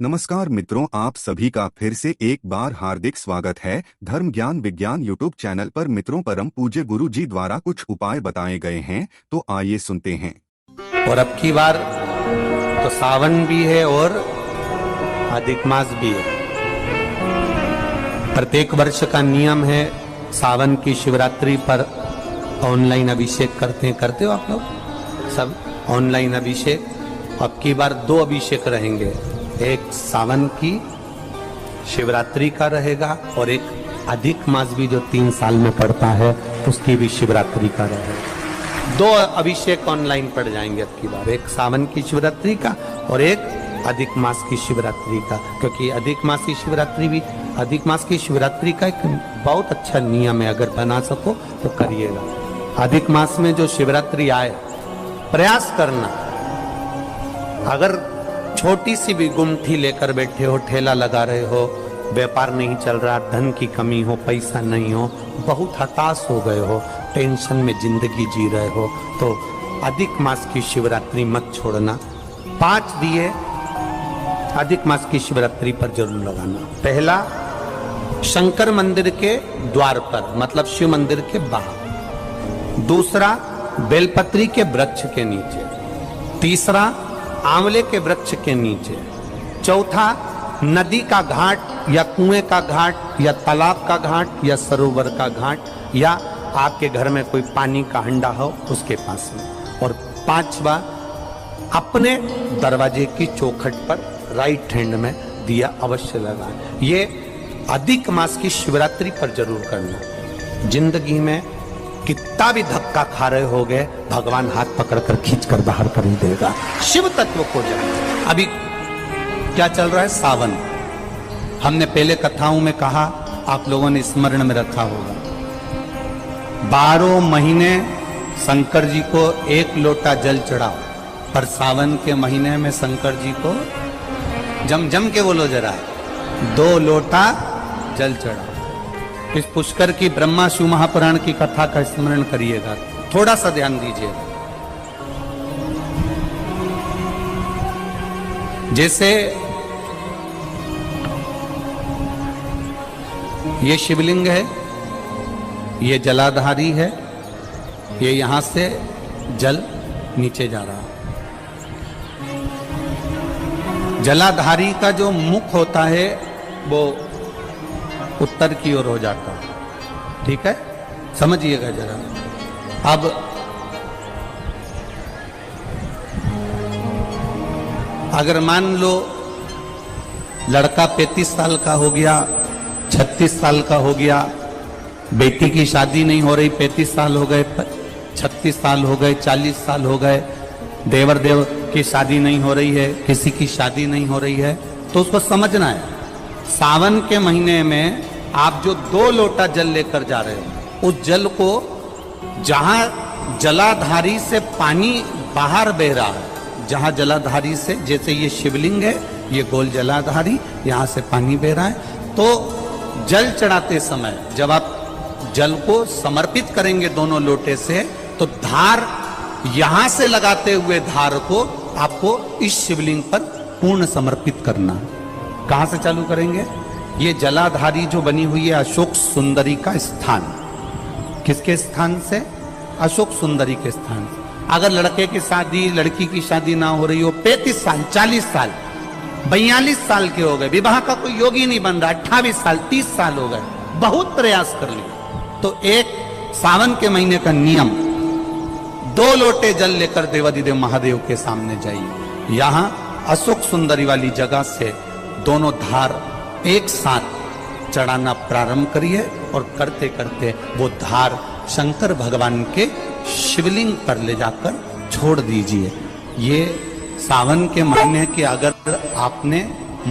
नमस्कार मित्रों, आप सभी का फिर से एक बार हार्दिक स्वागत है। धर्म ज्ञान विज्ञान यूट्यूब चैनल पर मित्रों परम पूज्य गुरु जी द्वारा कुछ उपाय बताए गए हैं, तो आइए सुनते हैं। और अब की बार तो सावन भी है और अधिक मास भी है। प्रत्येक वर्ष का नियम है, सावन की शिवरात्रि पर ऑनलाइन अभिषेक करते हो आप लोग सब ऑनलाइन अभिषेक। अब की बार 2 अभिषेक रहेंगे, एक सावन की शिवरात्रि का रहेगा और एक अधिक मास भी जो 3 साल में पड़ता है उसकी भी शिवरात्रि का रहेगा। 2 अभिषेक ऑनलाइन पड़ जाएंगे अब की बार, एक सावन की शिवरात्रि का और एक अधिक मास की शिवरात्रि का। क्योंकि अधिक मास की शिवरात्रि का एक बहुत अच्छा नियम है, अगर बना सको तो करिएगा। अधिक मास में जो शिवरात्रि आए, प्रयास करना, अगर छोटी सी भी गुमठी लेकर बैठे हो, ठेला लगा रहे हो, व्यापार नहीं चल रहा, धन की कमी हो, पैसा नहीं हो, बहुत हताश हो गए हो, टेंशन में जिंदगी जी रहे हो, तो अधिक मास की शिवरात्रि मत छोड़ना। 5 दिए अधिक मास की शिवरात्रि पर जरूर लगाना। पहला, शंकर मंदिर के द्वार पर, मतलब शिव मंदिर के बाहर। दूसरा, बेलपत्री के वृक्ष के नीचे। तीसरा, आंवले के वृक्ष के नीचे। चौथा, नदी का घाट या कुएं का घाट या तालाब का घाट या सरोवर का घाट या आपके घर में कोई पानी का हंडा हो उसके पास में। और 5वां, अपने दरवाजे की चौखट पर राइट हैंड में दिया अवश्य लगाएं। ये अधिक मास की शिवरात्रि पर जरूर करना। जिंदगी में कितना भी धक्का खा रहे हो गए, भगवान हाथ पकड़कर खींचकर बाहर कर ही देगा। शिव तत्व को जाने। अभी क्या चल रहा है? सावन। हमने पहले कथाओं में कहा, आप लोगों ने स्मरण में रखा होगा, 12 महीने शंकर जी को 1 लोटा जल चढ़ाओ, पर सावन के महीने में शंकर जी को जम के बोलो जरा, 2 लोटा जल चढ़ाओ। इस पुष्कर की ब्रह्मा शिव महापुराण की कथा का स्मरण करिएगा, थोड़ा सा ध्यान दीजिएगा। जैसे ये शिवलिंग है, ये जलाधारी है, ये यहां से जल नीचे जा रहा है। जलाधारी का जो मुख होता है वो उत्तर की ओर हो जाता है, ठीक है, समझिएगा जरा। अब अगर मान लो लड़का 35 साल का हो गया, 36 साल का हो गया, बेटी की शादी नहीं हो रही, 35 साल हो गए, 36 साल हो गए, 40 साल हो गए, देवर देव की शादी नहीं हो रही है, किसी की शादी नहीं हो रही है, तो उसको समझना है, सावन के महीने में आप जो 2 लोटा जल लेकर जा रहे हो, उस जल को जहां जलाधारी से पानी बाहर बह रहा है, जहां जलाधारी से, जैसे ये शिवलिंग है, ये गोल जलाधारी, यहां से पानी बह रहा है, तो जल चढ़ाते समय जब आप जल को समर्पित करेंगे दोनों लोटे से, तो धार यहां से लगाते हुए धार को आपको इस शिवलिंग पर पूर्ण समर्पित करना है। कहां से चालू करेंगे? ये जलाधारी जो बनी हुई है अशोक सुंदरी का स्थान। किसके स्थान से? अशोक सुंदरी के स्थान से। अगर लड़के की शादी, लड़की की शादी ना हो रही हो, 35 साल, 40 साल, 42 साल के हो गए, विवाह का कोई योग ही नहीं बन रहा, 28 साल, 30 साल हो गए, बहुत प्रयास कर लिया, तो एक सावन के महीने का नियम, 2 लोटे जल लेकर देवाधिदेव महादेव के सामने जाइए। यहां अशोक सुंदरी वाली जगह से दोनों धार एक साथ चढ़ाना प्रारंभ करिए और करते करते वो धार शंकर भगवान के शिवलिंग पर ले जाकर छोड़ दीजिए। ये सावन के महीने के अगर आपने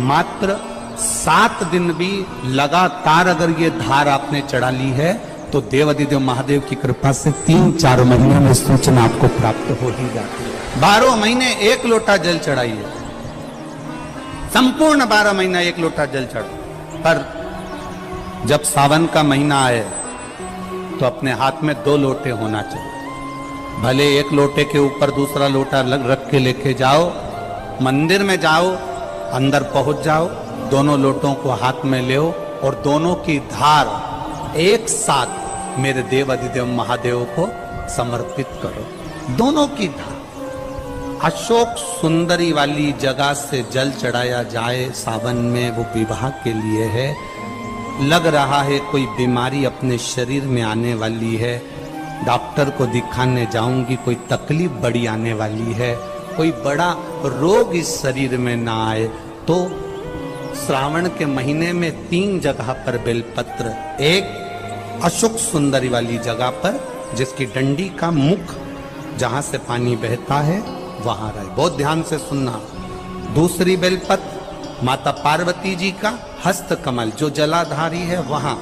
मात्र 7 दिन भी लगातार अगर ये धार आपने चढ़ा ली है, तो देवाधिदेव महादेव की कृपा से 3-4 महीने में सूचना आपको प्राप्त हो ही जाती है। 12 महीने 1 लोटा जल चढ़ाइए, संपूर्ण 12 महीना 1 लोटा जल चढ़ो। पर जब सावन का महीना आए तो अपने हाथ में 2 लोटे होना चाहिए। भले 1 लोटे के ऊपर दूसरा लोटा रख के लेके जाओ, मंदिर में जाओ, अंदर पहुंच जाओ, दोनों लोटों को हाथ में ले और दोनों की धार एक साथ मेरे देव अधिदेव महादेव को समर्पित करो। दोनों की धार अशोक सुंदरी वाली जगह से जल चढ़ाया जाए सावन में, वो विवाह के लिए है। लग रहा है कोई बीमारी अपने शरीर में आने वाली है, डॉक्टर को दिखाने जाऊंगी, कोई तकलीफ बड़ी आने वाली है, कोई बड़ा रोग इस शरीर में ना आए, तो श्रावण के महीने में 3 जगह पर बेलपत्र, एक अशोक सुंदरी वाली जगह पर जिसकी डंडी का मुख जहां से पानी बहता है वहां रहे, बहुत ध्यान से सुनना। दूसरी बेलपत्र माता पार्वती जी का हस्त कमल जो जलाधारी है वहां,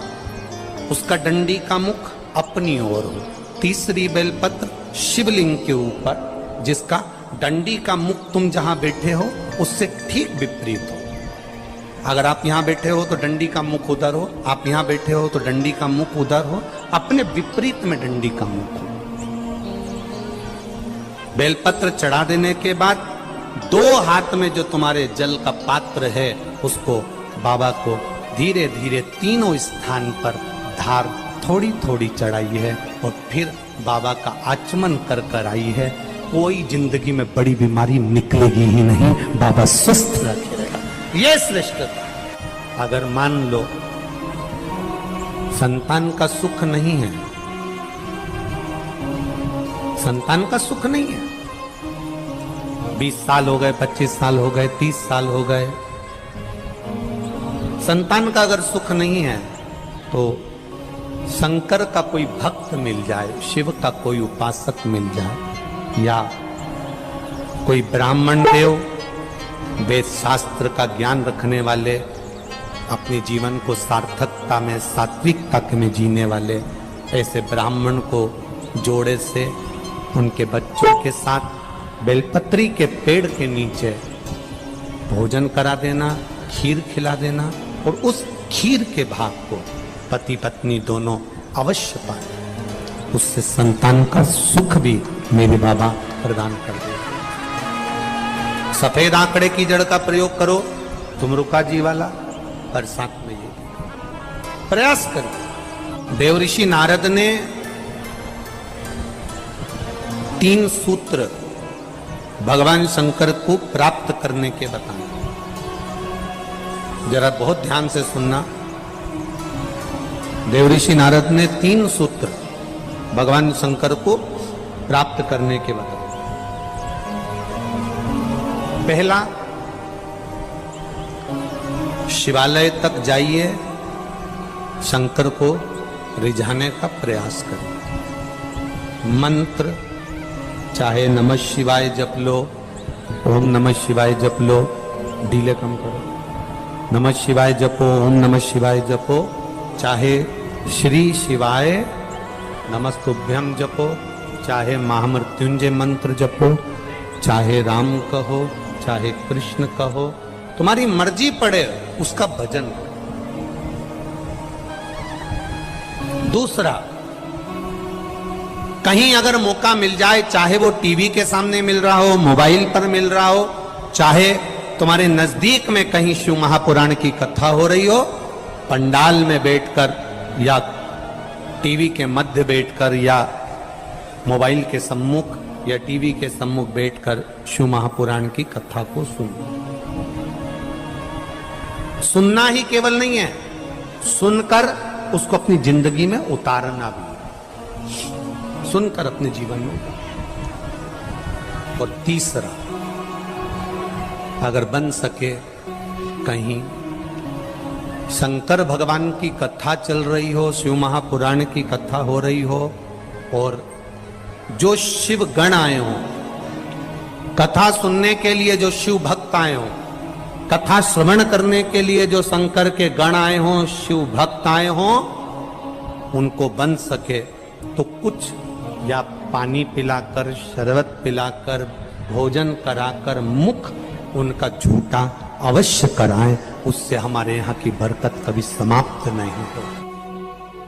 उसका डंडी का मुख अपनी ओर हो। तीसरी बेलपत्र शिवलिंग के ऊपर जिसका डंडी का मुख तुम जहां बैठे हो उससे ठीक विपरीत हो। अगर आप यहां बैठे हो तो डंडी का मुख उधर हो, आप यहां बैठे हो तो डंडी का मुख उधर हो, अपने विपरीत में डंडी का मुख हो। बेलपत्र चढ़ा देने के बाद 2 हाथ में जो तुम्हारे जल का पात्र है उसको बाबा को धीरे धीरे तीनों स्थान पर धार थोड़ी थोड़ी चढ़ाई है और फिर बाबा का आचमन कर कर आई है। कोई जिंदगी में बड़ी बीमारी निकलेगी ही नहीं, बाबा स्वस्थ रखेगा। ये श्रेष्ठता। अगर मान लो संतान का सुख नहीं है, संतान का सुख नहीं है, 20 साल हो गए, 25 साल हो गए, 30 साल हो गए, संतान का अगर सुख नहीं है तो शंकर का कोई भक्त मिल जाए, शिव का कोई उपासक मिल जाए, या कोई ब्राह्मण देव वेद शास्त्र का ज्ञान रखने वाले, अपने जीवन को सार्थकता में सात्विकता में जीने वाले, ऐसे ब्राह्मण को जोड़े से उनके बच्चों के साथ बेलपत्री के पेड़ के नीचे भोजन करा देना, खीर खिला देना, और उस खीर के भाग को पति पत्नी दोनों अवश्य पाए। उससे संतान का सुख भी मेरे बाबा प्रदान कर दे। सफेद आंकड़े की जड़ का प्रयोग करो, तुमरुका जी वाला, बरसात में ये प्रयास करो। देव ऋषि नारद ने 3 सूत्र भगवान शंकर को प्राप्त करने के बताए। जरा बहुत ध्यान से सुनना। देव ऋषि नारद ने 3 सूत्र भगवान शंकर को प्राप्त करने के बताए। पहला, शिवालय तक जाइए, शंकर को रिझाने का प्रयास करें। मंत्र चाहे नमः शिवाय जप लो, ओम नमः शिवाय जप लो, डीले कम करो, नमः शिवाय जपो, ओम नमः शिवाय जपो, चाहे श्री शिवाय नमस्तुभ्यम जपो, चाहे महामृत्युंजय मंत्र जपो, चाहे राम कहो, चाहे कृष्ण कहो, तुम्हारी मर्जी पड़े उसका भजन। दूसरा, कहीं अगर मौका मिल जाए, चाहे वो टीवी के सामने मिल रहा हो, मोबाइल पर मिल रहा हो, चाहे तुम्हारे नजदीक में कहीं शिव महापुराण की कथा हो रही हो, पंडाल में बैठकर या टीवी के मध्य बैठकर या मोबाइल के सम्मुख या टीवी के सम्मुख बैठकर शिव महापुराण की कथा को सुनो। सुनना ही केवल नहीं है, सुनकर उसको अपनी जिंदगी में उतारना भी, सुनकर अपने जीवन में। और तीसरा, अगर बन सके कहीं शंकर भगवान की कथा चल रही हो, शिव महापुराण की कथा हो रही हो, और जो शिव गण आए हो, कथा सुनने के लिए जो शिव भक्त आए हो, कथा श्रवण करने के लिए जो शंकर के गण आए हो, शिव भक्त आए हो, उनको बन सके तो कुछ या पानी पिलाकर, शरबत पिलाकर, भोजन कराकर मुख उनका झूठा अवश्य कराएं, उससे हमारे यहाँ की बरकत कभी समाप्त नहीं हो।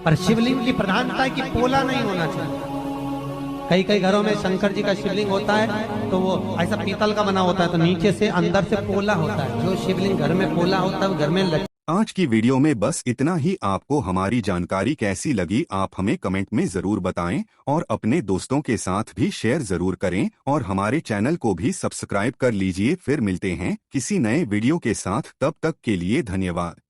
पर शिवलिंग की प्रधानता है कि पोला नहीं होना चाहिए। कई कई घरों में शंकर जी का शिवलिंग होता है तो वो ऐसा पीतल का बना होता है, तो नीचे से अंदर से पोला होता है। जो शिवलिंग घर में पोला होता है वो घर में आज की वीडियो में बस इतना ही। आपको हमारी जानकारी कैसी लगी आप हमें कमेंट में जरूर बताएं और अपने दोस्तों के साथ भी शेयर जरूर करें और हमारे चैनल को भी सब्सक्राइब कर लीजिए। फिर मिलते हैं किसी नए वीडियो के साथ, तब तक के लिए धन्यवाद।